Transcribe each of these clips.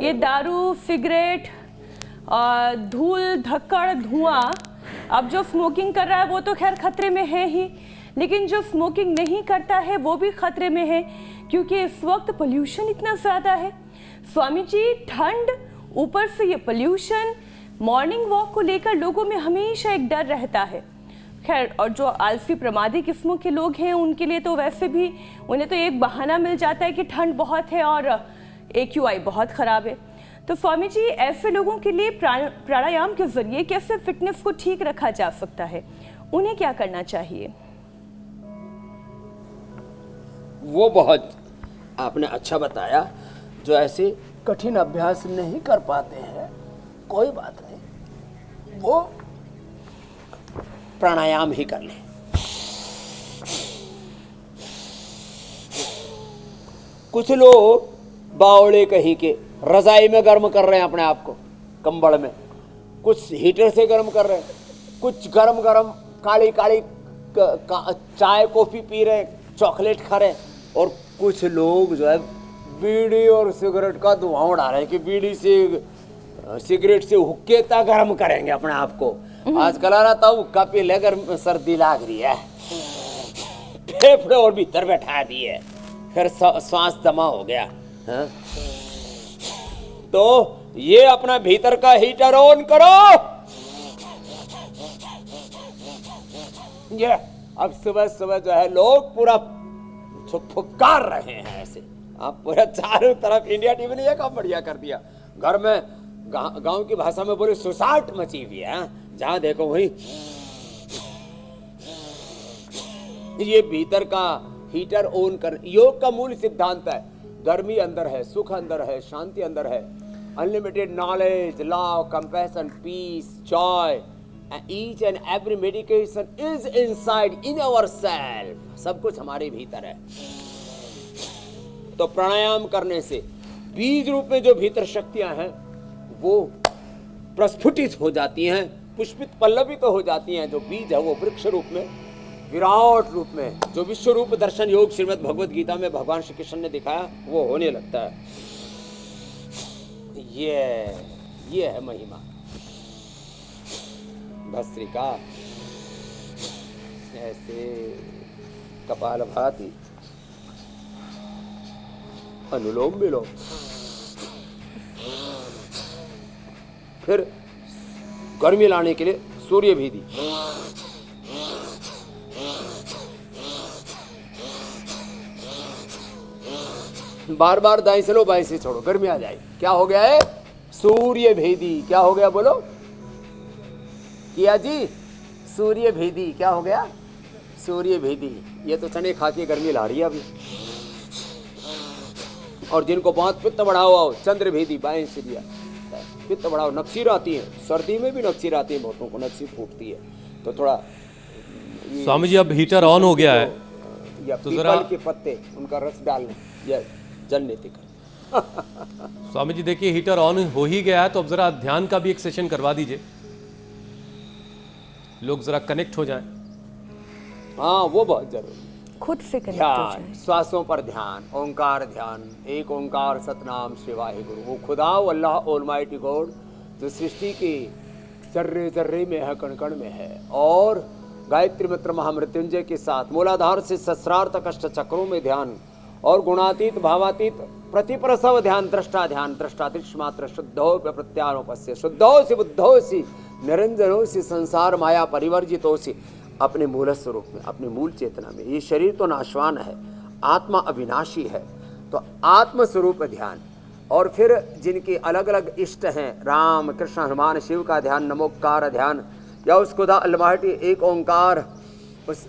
ये दारू, सिगरेट, धूल, धक्कड़, धुआं, अब जो स्मोकिंग कर रहा है वो तो खैर खतरे में है ही, लेकिन जो स्मोकिंग नहीं करता है वो भी खतरे में है, क्योंकि इस वक्त पोल्यूशन इतना ज़्यादा है। स्वामी जी, ठंड, ऊपर से ये पोल्यूशन, मॉर्निंग वॉक को लेकर लोगों में हमेशा एक डर रहता है। खैर, और जो आलसी प्रमादी किस्मों के लोग हैं उनके लिए तो वैसे भी उन्हें तो एक बहाना मिल जाता है कि ठंड बहुत है और AQI बहुत ख़राब है। तो स्वामी जी, ऐसे लोगों के लिए प्राणायाम के जरिए कैसे फिटनेस को ठीक रखा जा सकता है, उन्हें क्या करना चाहिए? वो बहुत आपने अच्छा बताया। जो ऐसे कठिन अभ्यास नहीं कर पाते हैं, कोई बात नहीं, वो प्राणायाम ही कर लें। कुछ लोग बावड़े कहीं के रजाई में गर्म कर रहे हैं अपने आप को, कंबल में, कुछ हीटर से गर्म कर रहे हैं, कुछ गरम गरम काली काली चाय कॉफी पी रहे हैं, चॉकलेट खा रहे हैं, और कुछ लोग जो है बीड़ी और सिगरेट का धुआं उड़ा रहे हैं कि बीड़ी से सिगरेट से हुक्के तक गर्म करेंगे अपने आप को। आजकल आ रहा था हुक्का पी ले, गर्म सर्दी लाग रही है, फेफड़े और भीतर बैठा दिए, फिर सांस दमा हो गया। हाँ? तो ये अपना भीतर का हीटर ऑन करो। ये अब सुबह सुबह जो है लोग पूरा फुफकार रहे हैं ऐसे, आप पूरा चारों तरफ इंडिया टीवी ने ये काम बढ़िया कर दिया। घर में गांव की भाषा में बोले सुसाट मची हुई है, जहां देखो वही ये भीतर का हीटर ऑन कर। योग का मूल सिद्धांत है, गर्मी अंदर है, सुख अंदर है, शांति अंदर है, unlimited knowledge, love, compassion, peace, joy, each and every medication is inside in our self. सब कुछ हमारे भीतर है। तो प्राणायाम करने से बीज रूप में जो भीतर शक्तियां हैं वो प्रस्फुटित हो जाती हैं, पुष्पित पल्लवित तो हो जाती हैं। जो बीज है वो वृक्ष रूप में, विराट रूप में, जो विश्व रूप दर्शन योग श्रीमद् भगवद गीता में भगवान श्री कृष्ण ने दिखाया, वो होने लगता है। ये है महिमा भस्त्रिका। ऐसे कपालभाति, अनुलोम विलोम, फिर गर्मी लाने के लिए सूर्य भीदी, बार बार दाएं से लो बाएं से छोड़ो, गर्मी आ जाए। क्या हो गया है? सूर्य भेदी। क्या हो गया बोलो किया जी? सूर्य भेदी। क्या हो गया? सूर्य भेदी। ये तो चने खा के गर्मी ला रही है अभी। और जिनको बहुत पित्त बढ़ा हुआ हो, चंद्र भेदी, बाएं से दिया, पित्त बढ़ाओ, नक्सीर आती है, सर्दी में भी नक्सीर आती है, बहुतों को नक्सीर फूटती है। तो थोड़ा स्वामी जी अब हीटर ऑन हो गया है, या तो पीपल के पत्ते उनका रस डालने, या जल नीति कर। स्वामी जी देखिए हीटर ऑन हो ही गया है, तो अब जरा ध्यान का भी एक सेशन करवा दीजिए, लोग जरा कनेक्ट हो जाएं। हाँ, वो बहुत जरूरी। खुद से कनेक्ट हो ध्यान, जाए। श्वासों पर ध्यान, ओंकार ध्यान, एक ओंकार सतनाम श्री वाहिगुरु। वो खुदा अल्लाह ऑलमाइटी गॉड जो सृष्टि की जर्रे जर्रे में है, कण कण में है, और गायत्री मंत्र महामृत्युंजय के साथ मूलाधार से सहस्रार्थ कष्ट चक्रों में ध्यान, और गुणातीत भावातीत प्रतिप्रसव ध्यान, दृष्टा ध्यान, दृष्टा दृश्य मात्र शुद्धो प्रत्यारोपस्य, शुद्धो से बुद्धो से निरंजनो से संसार माया परिवर्जितो से, अपने मूल स्वरूप में, अपने मूल चेतना में। ये शरीर तो नाशवान है, आत्मा अविनाशी है, तो आत्म स्वरूप ध्यान। और फिर जिनके अलग अलग इष्ट हैं, राम कृष्ण हनुमान शिव का ध्यान, नमोकार ध्यान, या उस खुदा अलमाइटी एक ओंकार, उस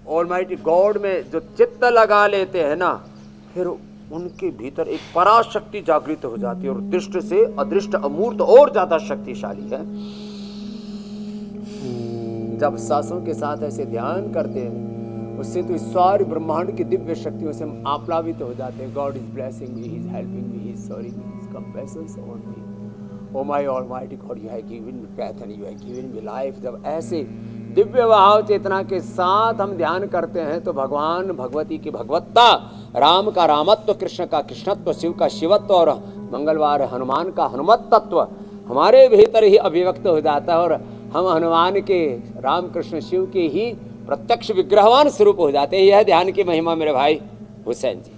ऑलमाइटी गॉड में जो चित्त लगा लेते हैं ना, फिर उनके भीतर एक पराशक्ति जागृत हो जाती है, और दृष्ट से अदृष्ट अमूर्त और ज्यादा शक्तिशाली है। जब सांसों के साथ ऐसे ध्यान करते हैं, उससे तो सारे ब्रह्मांड की दिव्य शक्तियों से हम आप्लावित हो जाते हैं। God is blessing me, he is helping me, he is sorry me, his compassions on me, O my almighty God, you have given me breath and you have given me life. जब ऐसे दिव्य भाव चेतना के साथ हम ध्यान करते हैं तो भगवान भगवती की भगवत्ता, राम का रामत्व, कृष्ण का कृष्णत्व, शिव का शिवत्व और मंगलवार हनुमान का हनुमत तत्व हमारे भीतर ही अभिव्यक्त हो जाता है और हम हनुमान के, राम कृष्ण शिव के ही प्रत्यक्ष विग्रहवान स्वरूप हो जाते हैं। यह ध्यान की महिमा मेरे भाई हुसैन जी।